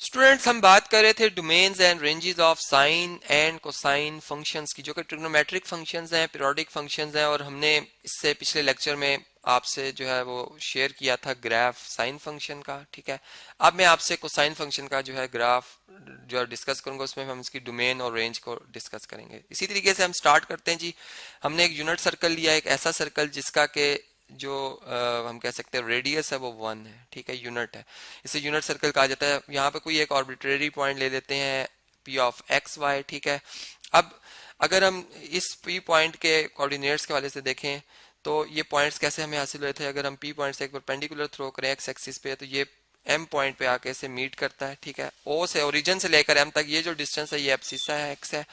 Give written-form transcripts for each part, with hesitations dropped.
Students, हम बात कर रहे थे domains and ranges of sine and cosine functions की, जो कि ट्रिग्नोमेट्रिक फंक्शंस हैं, पीरियोडिक फंक्शंस हैं। और हमने इससे पिछले लेक्चर में आपसे जो है वो शेयर किया था ग्राफ साइन फंक्शन का। ठीक है, अब मैं आपसे कोसाइन फंक्शन का जो है ग्राफ जो डिस्कस करूंगा, उसमें हम इसकी डोमेन और रेंज को डिस्कस करेंगे। इसी तरीके से हम स्टार्ट करते हैं जी। हमने एक यूनिट सर्कल लिया, एक ऐसा सर्कल जिसका के जो हम कह सकते हैं रेडियस है वो 1 है। ठीक है, यूनिट है, इसे यूनिट सर्कल कहा जाता है। यहाँ पे कोई एक आर्बिट्रेरी पॉइंट ले लेते हैं पी ऑफ एक्स वाई। ठीक है, अब अगर हम इस पी पॉइंट के कोऑर्डिनेट्स के वाले से देखें तो ये पॉइंट्स कैसे हमें हासिल हुए थे। अगर हम पी पॉइंट से एक परपेंडिकुलर थ्रो करें एक्स एक्सिस पे, तो ये एम पॉइंट पे आके इसे मीट करता है। ठीक है, ओ से ओरिजिन से लेकर एम तक ये जो डिस्टेंस है ये एब्सिसा है, एक्स है,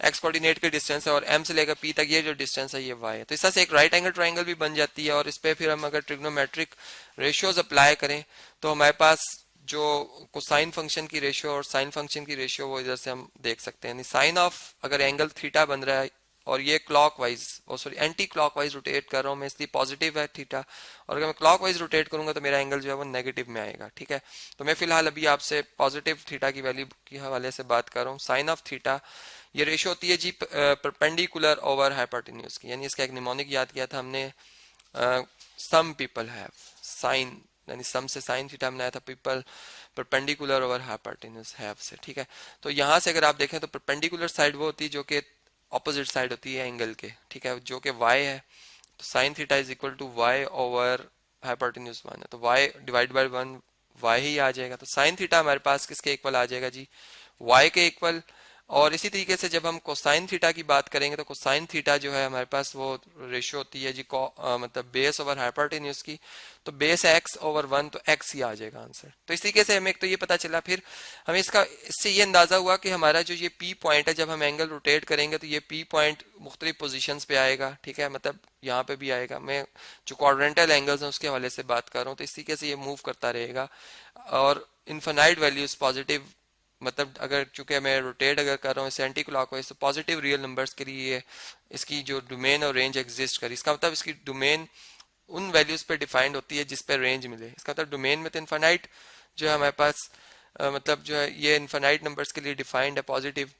एक्स कोऑर्डिनेट के डिस्टेंस है, और एम से लेकर पी तक ये जो डिस्टेंस है ये वाई है। तो इस तरह से एक राइट एंगल ट्राइंगल भी बन जाती है। और इस पे फिर हम अगर ट्रिग्नोमेट्रिक रेशियोज अप्लाई करें तो हमारे पास जो कोसाइन फंक्शन की रेशियो और साइन फंक्शन की रेशियो वो इधर से हम देख सकते हैं। साइन ऑफ अगर एंगल थीटा बन रहा है और ये clockwise sorry anti clockwise rotate कर रहा हूँ मैं, इसलिए पॉजिटिव है थीटा, और अगर मैं क्लॉकवाइज रोटेट करूंगा तो मेरा एंगल जो है वो नेगेटिव में आएगा। ठीक है, तो मैं फिलहाल अभी आपसे पॉजिटिव थीटा की वैल्यू के हवाले से बात कर रहा हूँ। साइन ऑफ थीटा ये रेशियो होती है जी परपेंडिकुलर ओवर हाइपोटेन्यूज की, यानी इसका एक निमोनिक याद किया था हमने, सम पीपल हैव साइन, यानी सम से साइन थीटा बनाया था, people perpendicular over hypotenuse have से। ठीक है, तो यहाँ से अगर आप देखें तो परपेंडिकुलर साइड वो होती है जो कि ऑपोजिट साइड होती है एंगल के। ठीक है, जो कि y है, तो sine theta is equal to y over hypotenuse 1 है, तो y डिवाइड बाय 1 y ही आ जाएगा। तो साइन थीटा हमारे पास किसके इक्वल आ जाएगा जी, y के इक्वल। और इसी तरीके से जब हम कोसाइन थीटा की बात करेंगे तो कोसाइन थीटा जो है हमारे पास वो रेशियो होती है जी मतलब बेस ओवर हाइपोटेन्यूज की, तो बेस x ओवर 1, तो x ही आ जाएगा आंसर। तो इस तरीके से हमें एक तो ये पता चला, फिर हमें इससे ये अंदाजा हुआ कि हमारा जो ये p पॉइंट है, जब हम एंगल रोटेट करेंगे तो ये p पॉइंट मुख्तलिफ पोजीशंस पे आएगा। ठीक है, मतलब यहाँ पे भी आएगा। मैं जो क्वाड्रेंटल एंगल्स हैं उसके हवाले से बात कर रहा हूँ, तो इस तरीके से ये मूव करता रहेगा और इनफाइनाइट वैल्यूज पॉजिटिव, मतलब अगर चूंकि मैं रोटेट अगर कर रहा हूँ एंटी क्लॉकवाइज, तो पॉजिटिव रियल नंबर्स के लिए इसकी जो डोमेन और रेंज एग्जिस्ट करी, इसका मतलब इसकी डोमेन उन वैल्यूज पे डिफाइंड होती है जिस पे रेंज मिले। इसका मतलब डोमेन में तो इनफाइनाइट जो है हमारे पास मतलब जो है ये इनफाइनाइट नंबर्स के लिए डिफाइंड है पॉजिटिव,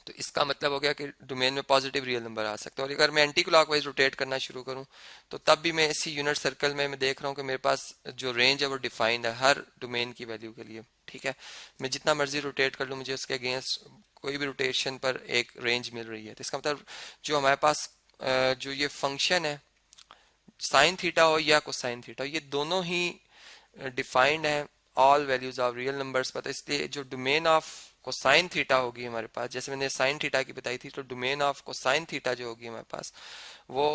तो इसका मतलब हो गया कि डोमेन में पॉजिटिव रियल नंबर आ सकते हैं। और अगर मैं एंटी क्लॉकवाइज रोटेट करना शुरू करूं तो तब भी मैं इसी यूनिट सर्कल में मैं देख रहा हूं कि मेरे पास जो रेंज है वो डिफाइंड है हर डोमेन की वैल्यू के लिए। ठीक है, मैं जितना मर्जी रोटेट कर लूं मुझे उसके अगेंस्ट कोई भी रोटेशन पर एक रेंज मिल रही है। तो इसका मतलब जो हमारे पास जो ये फंक्शन है साइन थीटा हो या कोसाइन थीटा, ये दोनों ही डिफाइंड है all values of real numbers पर। तो इसलिए जो डोमेन ऑफ कोसाइन थीटा होगी हमारे पास, जैसे मैंने साइन थीटा की बताई थी, तो डोमेन ऑफ कोसाइन थीटा जो होगी हमारे पास वो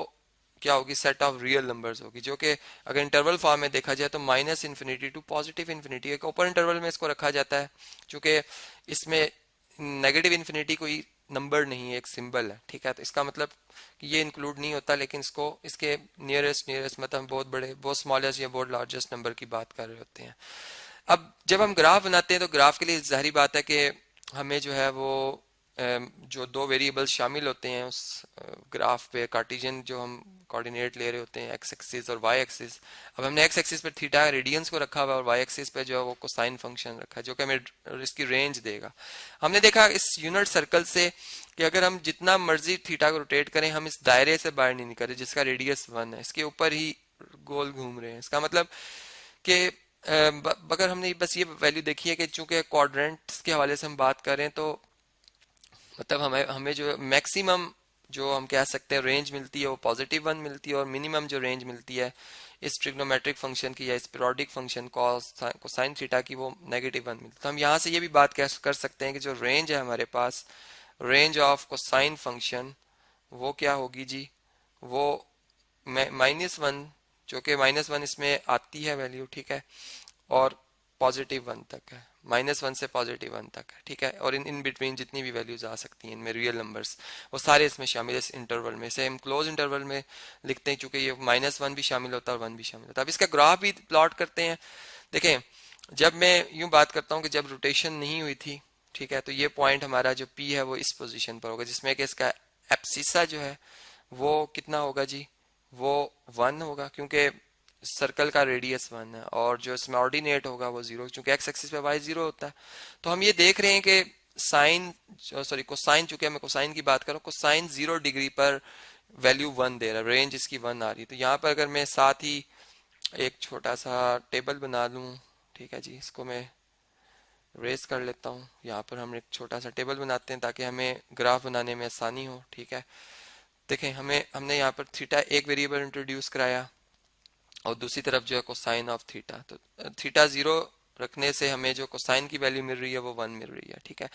क्या होगी, सेट ऑफ रियल नंबर्स होगी, जो कि अगर इंटरवल फॉर्म में देखा जाए तो minus infinity to positive infinity, एक ओपन इंटरवल में इसको रखा जाता है क्योंकि इसमें नेगेटिव इन्फिनिटी कोई नंबर नहीं है, एक सिंबल है। ठीक है, तो इसका मतलब कि ये इंक्लूड नहीं होता, लेकिन इसको इसके नियरेस्ट मतलब बहुत बड़े बहुत स्मॉलेस्ट या बहुत लार्जेस्ट नंबर की बात कर रहे होते हैं। अब जब हम ग्राफ बनाते हैं तो ग्राफ के लिए जाहिर बात है कि हमें जो है वो जो दो वेरिएबल्स शामिल होते हैं उस ग्राफ पे, कार्टेशियन जो हम कोऑर्डिनेट ले रहे होते हैं एक्स एक्सिस और वाई एक्सिस। अब हमने एक्स एक्सिस पे थीटा रेडियंस को रखा हुआ है और वाई एक्सिस पे जो है वो कोसाइन फंक्शन रखा है जो कि हमें इसकी रेंज देगा। हमने देखा इस यूनिट सर्कल से कि अगर हम जितना मर्जी थीटा को रोटेट करें हम इस दायरे से बाहर नहीं निकल रहे जिसका रेडियस 1 है, इसके ऊपर ही गोल घूम रहे हैं। इसका मतलब कि अगर हमने बस ये वैल्यू देखी है कि चूंकि क्वाड्रेंट्स के हवाले से हम बात कर रहे हैं तो मतलब हमें हमें जो मैक्सिमम जो हम कह सकते हैं रेंज मिलती है वो पॉजिटिव 1 मिलती है, और मिनिमम जो रेंज मिलती है इस ट्रिग्नोमेट्रिक फंक्शन की या इस पीरियोडिक फंक्शन कोसाइन थीटा की वो नेगेटिव 1 मिलती है। तो हम यहाँ से ये भी बात कर सकते हैं कि जो रेंज है हमारे पास, रेंज ऑफ कोसाइन फंक्शन वो क्या होगी जी, वो -1, जो कि -1 इसमें आती है वैल्यू। ठीक है, और पॉजिटिव 1 तक है, -1 से पॉजिटिव 1 तक है। ठीक है, और इन बिटवीन जितनी भी वैल्यूज आ सकती हैं इनमें रियल नंबर्स वो सारे इसमें शामिल है इस इंटरवल में। से हम क्लोज इंटरवल में लिखते हैं क्योंकि ये -1 भी शामिल होता है और 1 भी शामिल होता है। अब इसका ग्राफ भी प्लॉट करते हैं। देखें, जब मैं यूं बात करता हूं कि जब रोटेशन नहीं हुई थी, ठीक है, तो ये पॉइंट हमारा जो P है वो इस पोजीशन पर होगा जिसमें कि इसका एब्सिसा जो है वो कितना होगा जी, वो 1 होगा, क्योंकि सर्कल का रेडियस 1 है, और जो इसमें ऑर्डिनेट होगा वो 0, क्योंकि एक्स एक्सिस पे वाई 0 होता है। तो हम ये देख रहे हैं कि साइन, सॉरी कोसाइन, चूंकि मैं कोसाइन की बात कर रहा हूँ, कोसाइन 0 डिग्री पर वैल्यू 1 दे रहा है, रेंज इसकी 1 आ रही है। तो यहाँ पर अगर मैं साथ ही एक छोटा सा टेबल बना लूँ, ठीक है जी, इसको मैं रेस कर लेता हूँ। यहाँ पर हम एक छोटा सा टेबल बनाते हैं ताकि हमें ग्राफ बनाने में आसानी हो, ठीक है। देखें, हमने यहाँ पर थीटा एक वेरिएबल इंट्रोड्यूस कराया, और दूसरी तरफ जो है कोसाइन ऑफ थीटा। तो थीटा 0 रखने से हमें जो कोसाइन की वैल्यू मिल रही है वो 1 मिल रही है, ठीक है।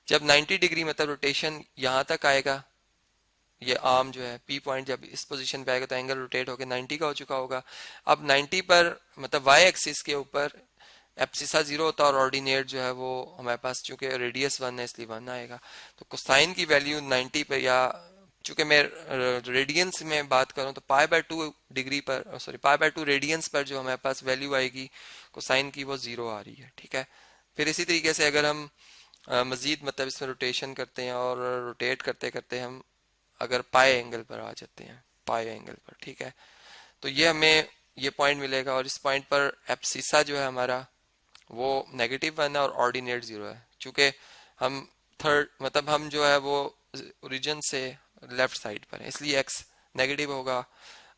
जब 90 डिग्री मतलब रोटेशन यहाँ तक आएगा, ये आर्म जो है पी पॉइंट जब इस पोजीशन पे आएगा तो एंगल रोटेट होकर 90 का हो चुका होगा। अब 90 पर मतलब वाई एक्सिस के ऊपर एब्सिसा 0 होता है, और ऑर्डिनेट जो है वो हमारे पास चूंकि रेडियस 1 है इसलिए 1 आएगा। तो कोसाइन की वैल्यू 90 पे, या चूंकि मैं रेडियंस में बात करूं तो π/2 डिग्री पर, सॉरी π/2 रेडियंस पर जो हमारे पास वैल्यू आएगी कोसाइन की वो 0 आ रही है, ठीक है। फिर इसी तरीके से अगर हम मजीद मतलब इसमें रोटेशन करते हैं और रोटेट करते करते हम अगर पाई एंगल पर आ जाते हैं, पाई एंगल पर, ठीक है, तो ये हमें ये पॉइंट मिलेगा, और इस पॉइंट पर एब्सिसा जो है हमारा वो -1 है और ऑर्डिनेट 0 है। चूंकि हम थर्ड मतलब हम जो है वो ओरिजिन से लेफ्ट साइड पर है इसलिए x नेगेटिव होगा,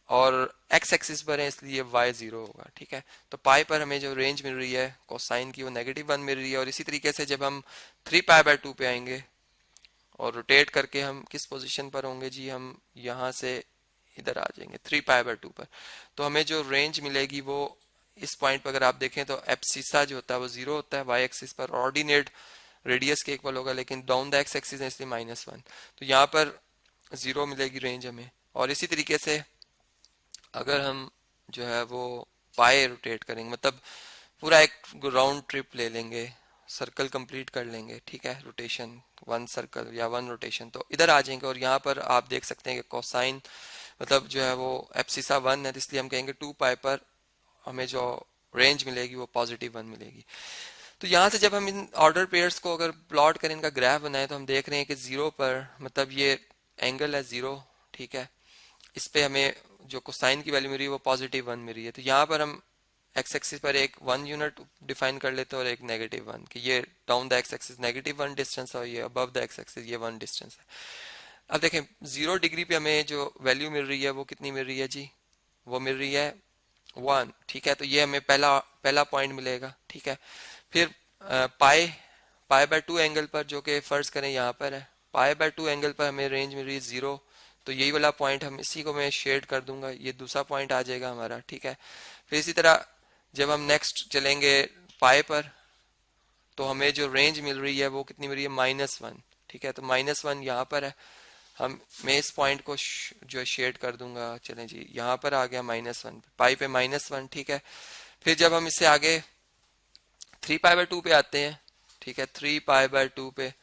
और x एक्सिस पर है इसलिए y 0 होगा, ठीक है। तो पाई पर हमें जो रेंज मिल रही है कोसाइन की वो -1 मिल रही है। और इसी तरीके से जब हम 3π/2 पे आएंगे और रोटेट करके हम किस पोजीशन पर होंगे जी, हम यहाँ से इधर आ जाएंगे 3π/2 पर, तो हमें जो रेंज मिलेगी वो इस पॉइंट पर अगर आप देखें तो एब्सिसा जो होता है वो 0 होता है वाई एक्सिस पर, ऑर्डिनेट रेडियस के इक्वल होगा, लेकिन डाउन द एक्स एक्सिस है इसलिए -1। तो यहाँ पर 0 मिलेगी रेंज हमें। और इसी तरीके से अगर हम जो है वो पाए रोटेट करेंगे, मतलब पूरा एक राउंड ट्रिप ले लेंगे, सर्कल कंप्लीट कर लेंगे, ठीक है, रोटेशन 1 सर्कल या 1 रोटेशन, तो इधर आ जाएंगे। और यहाँ पर आप देख सकते हैं कि कोसाइन मतलब जो है वो एब्सिसा 1 है, इसलिए हम कहेंगे 2π पर हमें जो रेंज मिलेगी वो +1 मिलेगी। तो यहाँ से जब हम इन ऑर्डर पेयर्स को अगर प्लॉट करें, इनका ग्राफ बनाए, तो हम देख रहे हैं कि 0 पर मतलब ये एंगल है 0, ठीक है, इस पे हमें जो कोसाइन की वैल्यू मिल रही है वो +1 मिल रही है। तो यहाँ पर हम एक्स एक्सिस पर एक 1 यूनिट डिफाइन कर लेते हैं और एक -1, कि ये down the x axis -1 distance है और ये अबव द एक्स एक्सिस ये 1 डिस्टेंस है। अब देखें 0 डिग्री पे हमें जो वैल्यू मिल रही है वो कितनी मिल रही है जी, वो मिल रही है 1, ठीक है। तो ये हमें पहला पॉइंट मिलेगा, ठीक है। फिर π/2 एंगल पर, जो कि फर्ज करें यहाँ पर है, π/2 एंगल पर हमें रेंज मिल रही है 0, तो यही वाला पॉइंट हम इसी को मैं शेड कर दूंगा, ये दूसरा पॉइंट आ जाएगा हमारा, ठीक है। फिर इसी तरह जब हम नेक्स्ट चलेंगे पाए पर, तो हमें जो रेंज मिल रही है वो कितनी मिल रही है -1, ठीक है। तो -1 यहाँ पर है, हम मैं इस पॉइंट को जो शेड कर दूंगा, चलें जी, यहाँ पर आ गया -1, पाई पे -1, ठीक है। फिर जब हम इससे आगे 3π/2 पे आते हैं, ठीक है, 3π/2 पे,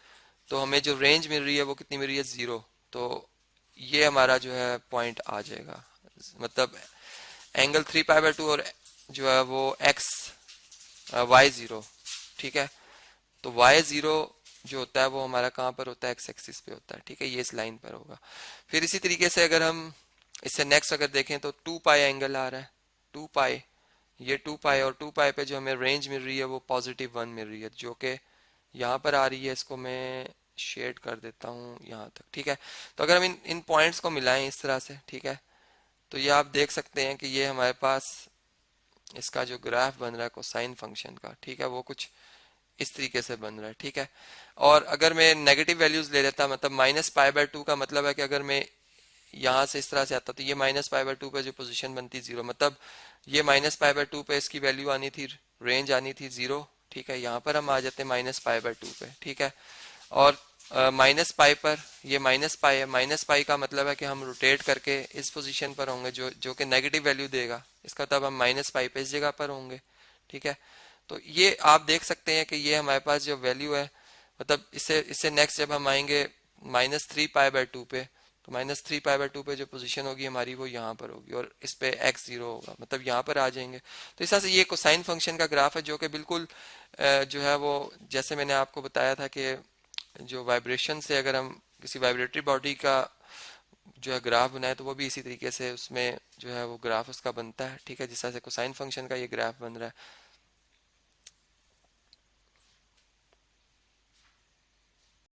तो हमें जो रेंज मिल रही है वो कितनी मिल रही है 0, तो ये हमारा जो है पॉइंट आ जाएगा, मतलब एंगल 3π/2 और जो है वो x y0, ठीक है। तो y0 जो होता है वो हमारा कहाँ पर होता है, एक्स एक्सिस पे होता है, ठीक है, ये इस लाइन पर होगा। फिर इसी तरीके से अगर हम इससे नेक्स्ट अगर देखें तो 2π एंगल आ रहा है, 2π, ये 2π, और 2π पे जो हमें रेंज मिल रही है वो +1 मिल रही है, जो कि यहाँ पर आ रही है, इसको मैं शेड कर देता हूँ यहाँ तक, ठीक है। तो अगर हम इन पॉइंट्स को मिलाएं इस तरह से, ठीक है, तो ये आप देख सकते हैं कि ये हमारे पास इसका जो ग्राफ बन रहा है कोसाइन फंक्शन का, ठीक है, वो कुछ इस तरीके से बन रहा है, ठीक है। और अगर मैं नेगेटिव वैल्यूज ले लेता, मतलब -π/2 का मतलब है कि अगर मैं यहाँ से इस तरह से आता तो ये -π/2 पे जो पोजीशन बनती 0, मतलब ये -π/2 पे इसकी वैल्यू आनी थी, रेंज आनी थी 0, ठीक है। यहाँ पर हम आ जाते हैं -π/2 पे, ठीक है। और -π पर ये -π है, -π का मतलब है कि हम रोटेट करके इस पोजीशन पर होंगे जो कि नेगेटिव वैल्यू देगा, इसका तब हम -π पे इस जगह पर होंगे, ठीक है। तो ये आप देख सकते हैं कि ये हमारे पास जो वैल्यू है, मतलब इससे नेक्स्ट जब हम आएंगे -3π/2 पे, तो -3π/2 पे जो पोजीशन होगी हमारी वो यहाँ पर होगी, और इस पे x 0 होगा, मतलब यहाँ पर आ जाएंगे। तो इस तरह से ये कोसाइन फंक्शन का ग्राफ है, जो कि बिल्कुल जो है वो जैसे मैंने आपको बताया था कि जो वाइब्रेशन से अगर हम किसी वाइब्रेटरी बॉडी का जो है ग्राफ बनाए तो वो भी इसी तरीके से उसमें जो है वो ग्राफ उसका बनता है। ठीक है, जिस तरह से कोसाइन फंक्शन का ये ग्राफ बन रहा है।